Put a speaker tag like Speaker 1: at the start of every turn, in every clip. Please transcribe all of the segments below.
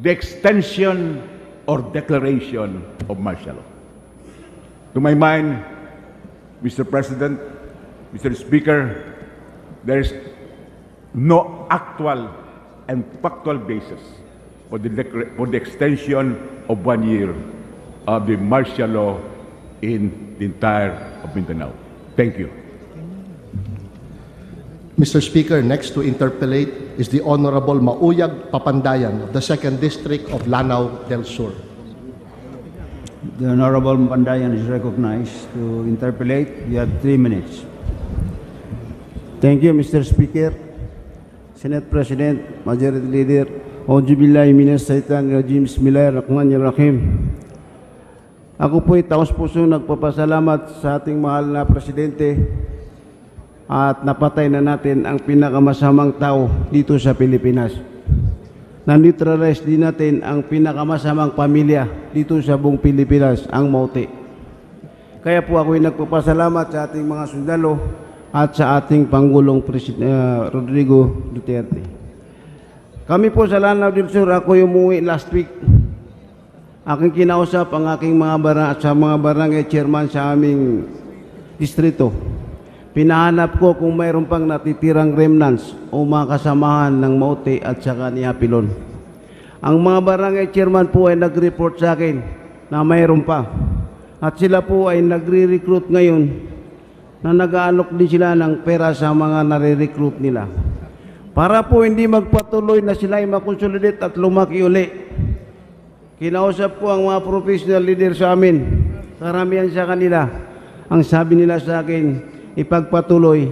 Speaker 1: the extension or declaration of martial law. To my mind, Mr. President, Mr. Speaker, there is no actual and factual basis for the extension of 1 year of the martial law in the entire of Mindanao. Thank you.
Speaker 2: Mr. Speaker, next to interpellate is the Honorable Mauyag Papandayan of the 2nd District of Lanao del Sur.
Speaker 3: The Honorable Papandayan is recognized to interpellate. You have 3 minutes.
Speaker 4: Thank you, Mr. Speaker. Senate President, Majority Leader, Auzubillahi minas syaitanir rajim, Bismillahirrahmanirrahim. Ako po'y taos-puso nagpapasalamat sa ating mahal na Presidente at napatay na natin ang pinakamasamang tao dito sa Pilipinas. Na-neutralize din natin ang pinakamasamang pamilya dito sa buong Pilipinas, ang Mauti. Kaya po ako'y nagpapasalamat sa ating mga sundalo at sa ating Pangulong Rodrigo Duterte. Kami po sa Lanao del Sur, ako yung umuwi last week. Aking kinausap ang aking mga barangay chairman sa aming distrito. Pinahanap ko kung mayroon pang natitirang remnants o mga kasamahan ng Mauti at saka ni Hapilon. Ang mga barangay chairman po ay nag-report sa akin na mayroon pa. At sila po ay nagre-recruit ngayon na nag-aalok din sila ng pera sa mga nare-recruit nila. Para po hindi magpatuloy na sila ay makonsolidate at lumaki uli. Kinausap ko ang mga professional leader sa amin, karamihan sa kanila. Ang sabi nila sa akin, ipagpatuloy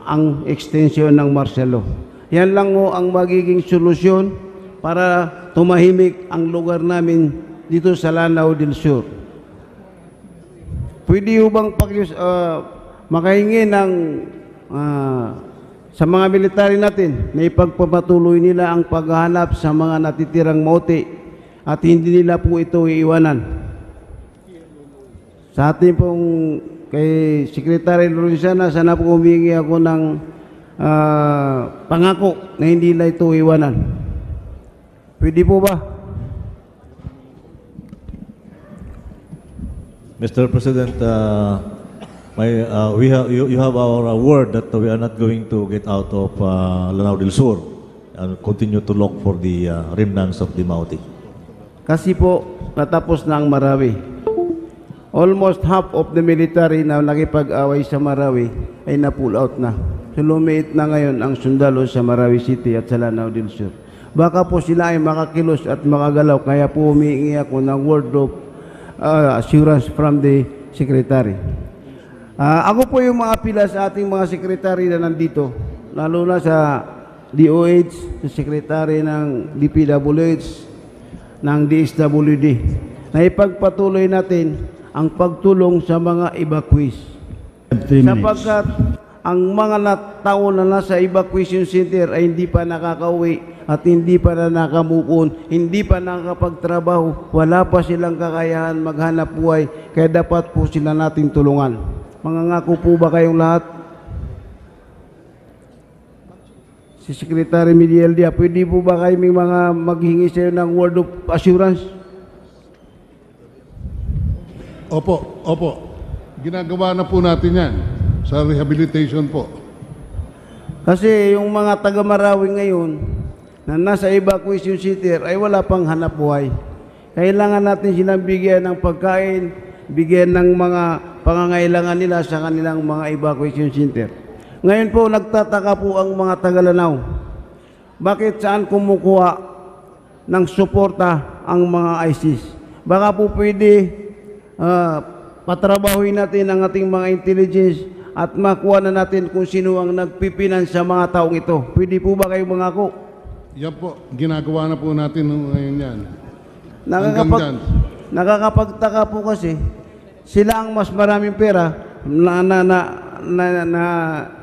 Speaker 4: ang extension ng martial law. Yan lang ho ang magiging solusyon para tumahimik ang lugar namin dito sa Lanao del Sur. Pwede ho bang makahingi ng sa mga military natin na ipagpapatuloy nila ang paghahanap sa mga natitirang Mauti at hindi nila po ito iiwanan. Sa ating pong kay Secretary Lorenzana, sana po humingi ako ng pangako na hindi nila ito iiwanan. Pwede po ba?
Speaker 5: Mr. President, you have our word that we are not going to get out of Lanao del Sur and continue to look for the remnants of the Mauti.
Speaker 4: Kasi po, natapos na ang Marawi. Almost half of the military na nakipag-away sa Marawi ay na-pull out na. So lumiit na ngayon ang sundalo sa Marawi City at sa Lanao del Sur. Baka po sila ay makakilos at makagalaw, kaya po humihingi ako ng word of assurance from the Secretary. Ako po yung mga pila sa ating mga sekretary na nandito, lalo na sa DOH, sa sekretary ng DPWH, ng DSWD, na ipagpatuloy natin ang pagtulong sa mga evacuees. Sapagkat ang mga tao na nasa evacuation center ay hindi pa nakakauwi at hindi pa na nakamove-on, hindi pa nakakapagtrabaho, wala pa silang kakayahan maghanap buhay, kaya dapat po sila nating tulungan. Mangangako po ba kayong lahat? Si Secretary Medialdia, pwede po ba kayo mga maghingi sa iyo ng word of assurance?
Speaker 6: Opo, opo. Ginagawa na po natin yan sa rehabilitation po.
Speaker 4: Kasi yung mga taga-Marawi ngayon na nasa evacuation center ay wala pang hanap buhay. Kailangan natin silang bigyan ng pagkain, bigyan ng mga pangangailangan nila sa kanilang mga evacuation center. Ngayon po, nagtataka po ang mga taga-Lanao. Bakit saan kumukuha ng suporta ang mga ISIS? Baka po pwede patrabahuin natin ang ating mga intelligence at makuha na natin kung sino ang nagpipinan sa mga taong ito. Pwede po ba kayo mangako?
Speaker 6: Yan po, ginagawa na po natin ngayon yan.
Speaker 4: Nakakapagtaka po kasi, sila ang mas maraming pera na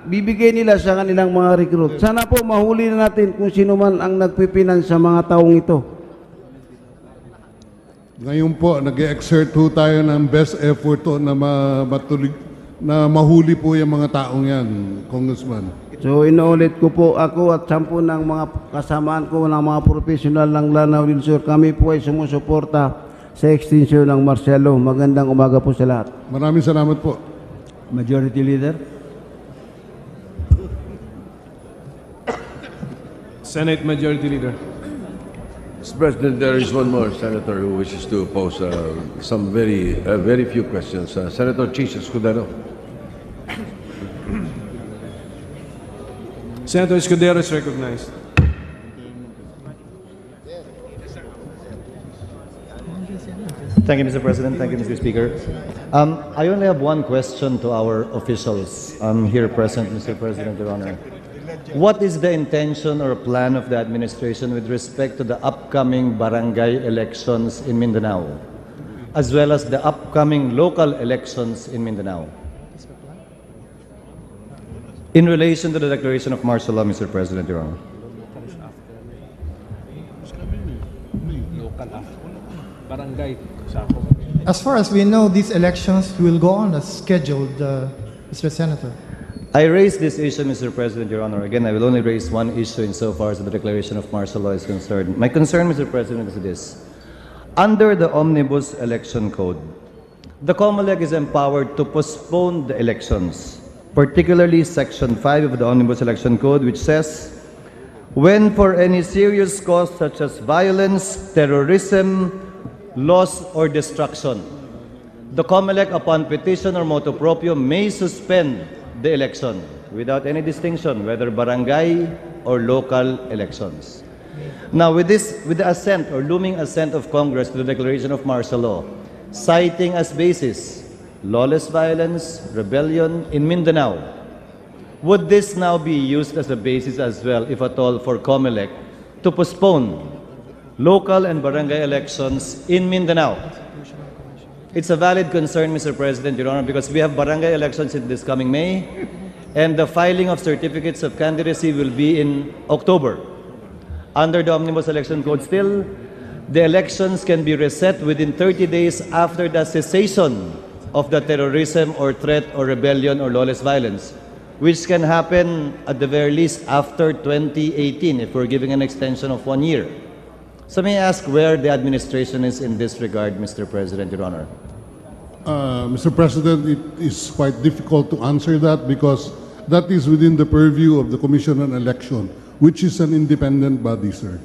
Speaker 4: bibigay nila sa kanilang mga recruit. Sana po mahuli na natin kung sino man ang nagpipinan sa mga taong ito.
Speaker 6: Ngayon po, nag-exert po tayo ng best effort to na na mahuli po yung mga taong yan, Congressman.
Speaker 4: So inuulit ko po, ako at 10 ng mga kasamaan ko ng mga profesional ng Lanao del Sur, kami po ay sumusuporta sa extension ng Marcelo. Magandang umaga po sa lahat.
Speaker 6: Maraming salamat po.
Speaker 3: Majority Leader.
Speaker 7: Senate Majority Leader.
Speaker 8: Mr. President, there is one more senator who wishes to pose some very few questions. Senator Chis Escudero.
Speaker 7: Senator Escudero is recognized.
Speaker 9: Thank you, Mr. President. Thank you, Mr. Speaker. I only have one question to our officials here present, Mr. President, Your Honor. What is the intention or plan of the administration with respect to the upcoming barangay elections in Mindanao, as well as the upcoming local elections in Mindanao? In relation to the declaration of martial law, Mr. President, Your Honor.
Speaker 10: As far as we know, these elections will go on as scheduled, Mr. Senator.
Speaker 9: I raised this issue, Mr. President, Your Honor. Again, I will only raise one issue insofar as the declaration of martial law is concerned. My concern, Mr. President, is this. Under the Omnibus Election Code, the COMELEC is empowered to postpone the elections, particularly Section 5 of the Omnibus Election Code, which says, when for any serious cause such as violence, terrorism, loss, or destruction, the COMELEC, upon petition or motu proprio, may suspend the election without any distinction, whether barangay or local elections. Now, with the assent or looming assent of Congress to the declaration of martial law, citing as basis lawless violence, rebellion in Mindanao, would this now be used as a basis as well, if at all, for COMELEC to postpone local and barangay elections in Mindanao? It's a valid concern, Mr. President, Your Honor, because we have barangay elections in this coming May, and the filing of certificates of candidacy will be in October. Under the Omnibus Election Code still, the elections can be reset within 30 days after the cessation of the terrorism or threat or rebellion or lawless violence, which can happen at the very least after 2018 if we're giving an extension of 1 year. So may I ask where the administration is in this regard, Mr. President, Your Honor?
Speaker 6: Mr. President, it is quite difficult to answer that because that is within the purview of the Commission on Election, which is an independent body, sir.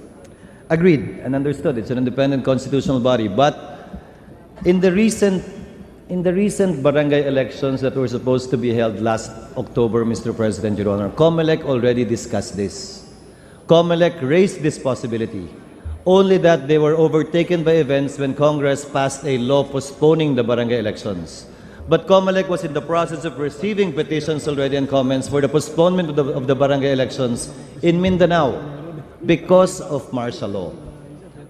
Speaker 9: Agreed and understood. It's an independent constitutional body. But in the recent barangay elections that were supposed to be held last October, Mr. President, Your Honor, COMELEC already discussed this. COMELEC raised this possibility. Only that they were overtaken by events when Congress passed a law postponing the barangay elections. But COMELEC was in the process of receiving petitions already and comments for the postponement of the barangay elections in Mindanao because of martial law.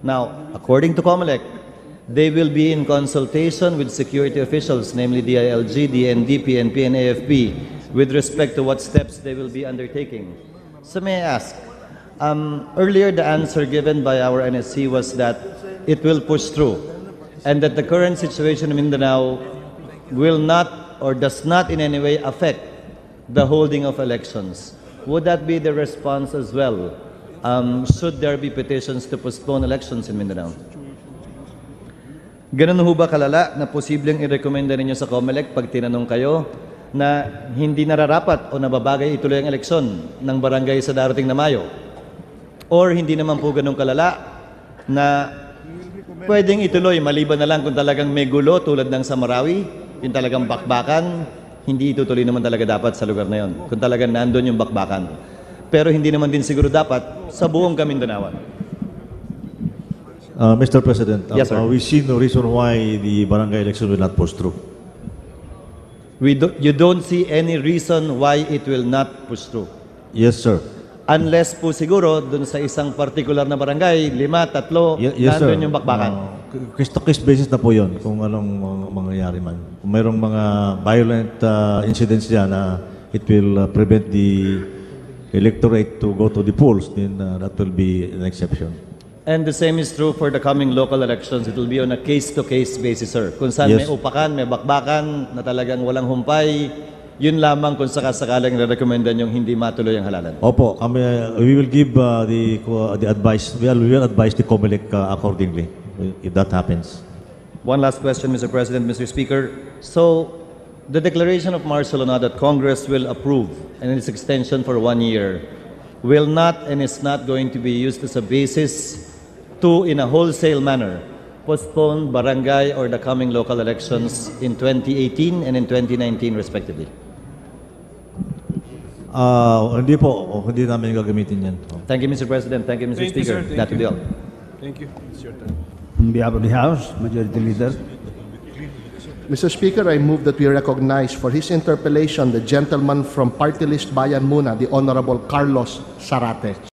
Speaker 9: Now, according to COMELEC, they will be in consultation with security officials, namely DILG, DND, PNP, and AFP, with respect to what steps they will be undertaking. So may I ask, earlier the answer given by our NSC was that it will push through and that the current situation in Mindanao will not or does not in any way affect the holding of elections. Would that be the response as well? Should there be petitions to postpone elections in Mindanao? Ganun ho ba kalala na posibleng i-recommenda ninyo sa COMELEC pag tinanong kayo na hindi nararapat o nababagay ituloy ang eleksyon ng barangay sa darating na Mayo? Or hindi naman po ganun kalala na pwedeng ituloy maliban na lang kung talagang may gulo tulad ng sa Marawi, yung talagang bakbakan, hindi itutuloy naman talaga dapat sa lugar na yon kung talagang nandun yung bakbakan. Pero hindi naman din siguro dapat sa buong Kamindanawan.
Speaker 5: Mr. President,
Speaker 9: Yes, sir.
Speaker 5: we see no reason why the barangay election will not push through.
Speaker 9: You don't see any reason why it will not push through.
Speaker 5: Yes, sir.
Speaker 9: Unless po siguro dun sa isang particular na barangay, 5, 3,
Speaker 5: Yes, sir.
Speaker 9: nandun yung bakbakan.
Speaker 5: Case-to-case basis na po yun kung anong mangyayari man. Kung mayroong mga violent incidents dyan na it will prevent the electorate to go to the polls, then that will be an exception.
Speaker 9: And the same is true for the coming local elections. It will be on a case-to-case basis, sir. Kung saan may
Speaker 5: Yes.
Speaker 9: upakan, may bakbakan, na talagang walang humpay, yun lamang kung sakasakalang re-recommendan yung hindi matuloy ang halalan.
Speaker 5: Opo, kami, we will give the advice, we will advise the COMELEC accordingly if that happens.
Speaker 9: One last question, Mr. President, Mr. Speaker. So, the declaration of martial law that Congress will approve and its extension for 1 year will not and is not going to be used as a basis to, in a wholesale manner, postpone barangay or the coming local elections in 2018 and in 2019 respectively.
Speaker 5: Hindi po, hindi namin gagamitin yan.
Speaker 9: Thank you, Mr. President. Thank you, Mr.
Speaker 7: Thank you,
Speaker 9: Speaker.
Speaker 7: sir. Thank
Speaker 9: That will be
Speaker 7: you.
Speaker 9: all.
Speaker 7: Thank you. It's your turn.
Speaker 3: On behalf of the House, Majority Leader,
Speaker 2: Mr. Speaker, I move that we recognize for his interpellation the gentleman from Party List Bayan Muna, the Honorable Carlos Sarate.